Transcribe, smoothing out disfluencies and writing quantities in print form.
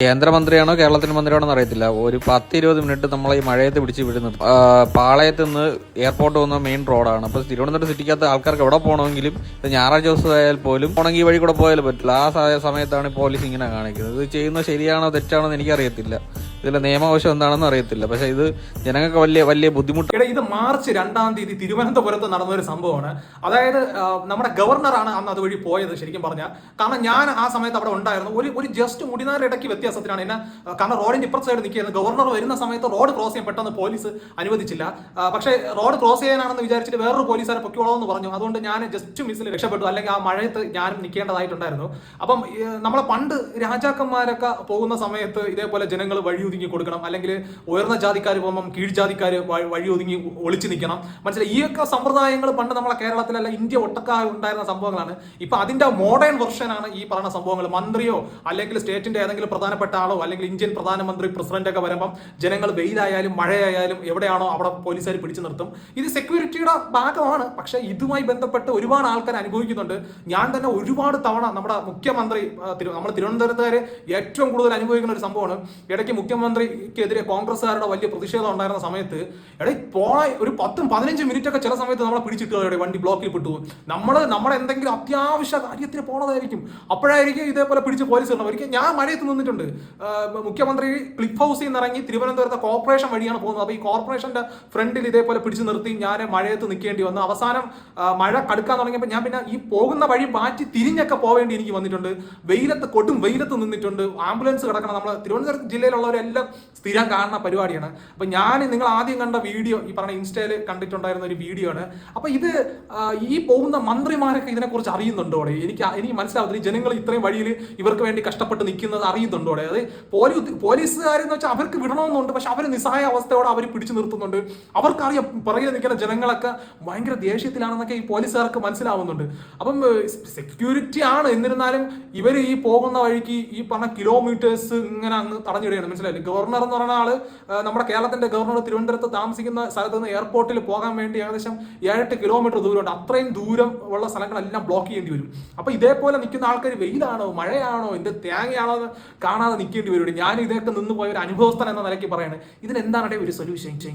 കേന്ദ്രമന്ത്രിയാണോ കേരളത്തിന് മന്ത്രിയാണോ എന്ന് അറിയത്തില്ല. ഒരു 10-20 മിനിറ്റ് നമ്മൾ ഈ മഴയത്ത് പിടിച്ച് വിടുന്നത്. പാളയത്ത് നിന്ന് എയർപോർട്ട് പോകുന്ന മെയിൻ റോഡാണ്. അപ്പോൾ തിരുവനന്തപുരം സിറ്റിക്കകത്ത് ആൾക്കാർക്ക് എവിടെ പോകണമെങ്കിലും ഞായറാഴ്ച ദിവസം ആയാൽ പോലും പോകണമെങ്കിൽ ഈ വഴി കൂടെ പോയാലും പറ്റില്ല. ആ സമയത്താണ് പോലീസ് ഇങ്ങനെ കാണിക്കുന്നത്. ഇത് ചെയ്യുന്നത് ശരിയാണോ തെറ്റാണോ എന്ന് എനിക്കറിയത്തില്ല. ഇതിലെ നിയമാവശം എന്താണെന്ന് അറിയത്തില്ല. പക്ഷെ ഇത് ജനങ്ങൾക്ക് വലിയ ബുദ്ധിമുട്ട്. ഇത് മാർച്ച് 2-ാം തീയതി തിരുവനന്തപുരത്ത് നടന്ന ഒരു സംഭവമാണ്. അതായത് നമ്മുടെ ഗവർണറാണ് അന്ന് അതുവഴി പോയത് ശരിക്കും പറഞ്ഞാൽ. കാരണം ഞാൻ ആ സമയത്ത് അവിടെ ഉണ്ടായിരുന്നു. ഒരു ജസ്റ്റ് മുടിനാർ ഇടയ്ക്ക് വ്യത്യാസത്തിലാണ് എന്നെ, കാരണം റോഡിന്റെ ഇപ്പുറത്തെ സൈഡ് നിൽക്കുന്നത്. ഗവർണർ വരുന്ന സമയത്ത് റോഡ് ക്രോസ് ചെയ്യാൻ പെട്ടെന്ന് പോലീസ് അനുവദിച്ചില്ല. പക്ഷേ റോഡ് ക്രോസ് ചെയ്യാനാണെന്ന് വിചാരിച്ചിട്ട് വേറൊരു പോലീസുകാരെ പൊക്കിയോളൂ എന്ന് പറഞ്ഞു. അതുകൊണ്ട് ഞാൻ ജസ്റ്റ് മിസ്സിൽ രക്ഷപ്പെട്ടു. അല്ലെങ്കിൽ ആ മഴയത്ത് ഞാനും നിൽക്കേണ്ടതായിട്ടുണ്ടായിരുന്നു. അപ്പം നമ്മളെ പണ്ട് രാജാക്കന്മാരൊക്കെ പോകുന്ന സമയത്ത് ഇതേപോലെ ജനങ്ങൾ വഴി ഒതുങ്ങി കൊടുക്കണം, അല്ലെങ്കിൽ ഉയർന്ന ജാതിക്കാർ പോകുമ്പം കീഴ്ജാതിക്കാർ വഴി ഒതുങ്ങി ഒളിച്ചു നിൽക്കണം. മനസ്സിലായി? ഈയൊക്കെ സമ്പ്രദായങ്ങൾ പണ്ട് നമ്മളെ കേരളത്തിലല്ല ഇന്ത്യ ഒട്ടൊക്കെ ഉണ്ടായിരുന്ന സംഭവങ്ങളാണ്. ഇപ്പൊ അതിന്റെ മോഡേൺ വെർഷനാണ് ഈ പറഞ്ഞ സംഭവങ്ങൾ. മന്ത്രിയോ അല്ലെങ്കിൽ സ്റ്റേറ്റിന്റെ ഏതെങ്കിലും പ്രധാനപ്പെട്ട ആളോ അല്ലെങ്കിൽ ഇന്ത്യൻ പ്രധാനമന്ത്രി പ്രസിഡന്റ് ഒക്കെ വരുമ്പം ജനങ്ങൾ വെയിലായാലും മഴയായാലും എവിടെയാണോ അവിടെ പോലീസുകാർ പിടിച്ചു നിർത്തും. ഇത് സെക്യൂരിറ്റിയുടെ ഭാഗമാണ്. പക്ഷെ ഇതുമായി ബന്ധപ്പെട്ട് ഒരുപാട് ആൾക്കാർ അനുഭവിക്കുന്നുണ്ട്. ഞാൻ തന്നെ ഒരുപാട് തവണ നമ്മുടെ മുഖ്യമന്ത്രി, നമ്മൾ തിരുവനന്തപുരത്തുകാര് ഏറ്റവും കൂടുതൽ അനുഭവിക്കുന്ന ഒരു സംഭവമാണ്. ഇടയ്ക്ക് മുഖ്യമന്ത്രിക്കെതിരെ കോൺഗ്രസ്സുകാരുടെ വലിയ പ്രതിഷേധം ഉണ്ടായിരുന്ന സമയത്ത് ഒരു 10-15 മിനിറ്റ് ഒക്കെ ചില സമയത്ത് നമ്മളെ പിടിച്ചിട്ട് വണ്ടി ബ്ലോക്കിൽ പെട്ടു. നമ്മുടെ എന്തെങ്കിലും അത്യാവശ്യ കാര്യത്തിന് പോണതായിരിക്കും, അപ്പോഴായിരിക്കും ഇതേപോലെ പിടിച്ച് പോലീസ് ഇടണം. ഒരിക്കൽ ഞാൻ മഴയത്ത് നിന്നിട്ടുണ്ട്. മുഖ്യമന്ത്രി ക്ലിഫ് ഹൗസിൽ നിന്ന് ഇറങ്ങി തിരുവനന്തപുരത്തെ കോർപ്പറേഷൻ വഴിയാണ് പോകുന്നത്. അപ്പോൾ ഈ കോർപ്പറേഷന്റെ ഫ്രണ്ടിൽ ഇതേപോലെ പിടിച്ച് നിർത്തി ഞാൻ മഴയത്ത് നിൽക്കേണ്ടി വന്നു. അവസാനം മഴ കടുക്കാൻ തുടങ്ങിയപ്പോൾ ഞാൻ പിന്നെ ഈ പോകുന്ന വഴി മാറ്റി തിരിഞ്ഞൊക്കെ പോവേണ്ടി എനിക്ക് വന്നിട്ടുണ്ട്. കൊടും വെയിലത്ത് നിന്നിട്ടുണ്ട്. ആംബുലൻസ് കിടക്കണം. നമ്മൾ തിരുവനന്തപുരം ജില്ലയിലുള്ളവരെല്ലാം സ്ഥിരം കാണുന്ന പരിപാടിയാണ്. അപ്പൊ ഞാൻ നിങ്ങൾ ആദ്യം കണ്ട വീഡിയോ ഈ പറഞ്ഞ ഇൻസ്റ്റയിൽ കണ്ടിട്ടുണ്ടായിരുന്ന ഒരു വീഡിയോ ആണ്. അപ്പൊ ഇത് ഈ പോകുന്ന മന്ത്രിമാരൊക്കെ ഇതിനെക്കുറിച്ച് അറിയുന്നുണ്ടോടെ? എനിക്ക് മനസ്സിലാവുന്നില്ല. ജനങ്ങൾ ഇത്രയും വഴിയിൽ ഇവർക്ക് വേണ്ടി കഷ്ടപ്പെട്ട് നിൽക്കുന്നത് അറിയുന്നുണ്ടോടെ? അത് പോലീസുകാരെന്ന് വെച്ചാൽ അവർക്ക് വിടണമെന്നുണ്ട്, പക്ഷെ അവർ നിസ്സഹായ അവസ്ഥയോടെ അവർ പിടിച്ചു നിർത്തുന്നുണ്ട്. അവർക്കറിയാം പുറകിൽ നിൽക്കുന്ന ജനങ്ങളൊക്കെ ഭയങ്കര ദേഷ്യത്തിലാണെന്നൊക്കെ ഈ പോലീസുകാർക്ക് മനസ്സിലാവുന്നുണ്ട്. അപ്പം സെക്യൂരിറ്റി ആണ്. എന്നിരുന്നാലും ഇവർ ഈ പോകുന്ന വഴിക്ക് ഈ പറഞ്ഞ കിലോമീറ്റേഴ്സ് ഇങ്ങനെ അങ്ങ് തടഞ്ഞിടുകയാണ്. മനസ്സിലായില്ലേ? ഗവർണർ എന്ന് പറയുന്ന ആള്, നമ്മുടെ കേരളത്തിന്റെ ഗവർണർ തിരുവനന്തപുരത്ത് താമസിക്കുന്ന സ്ഥലത്ത് നിന്ന് എയർപോർട്ടിൽ പോകാൻ വേണ്ടി ഏകദേശം 7-8 കിലോമീറ്റർ ദൂരമുണ്ട്. അത്രയും ദൂരം ഉള്ള സ്ഥലങ്ങളെല്ലാം ബ്ലോക്ക് ചെയ്യേണ്ടി വരും. അപ്പൊ ഇതേപോലെ നിൽക്കുന്ന ആൾക്കാർ വെയിലാണോ മഴയാണോ എന്റെ തേങ്ങയാണോ കാണാതെ നിൽക്കേണ്ടി വരും. ഞാൻ ഇതൊക്കെ നിന്ന് പോയ ഒരു അനുഭവസ്ഥൻ എന്ന നിലയ്ക്ക് പറയാണ്. ഇതിനെന്താണ് ഒരു സൊല്യൂഷൻ?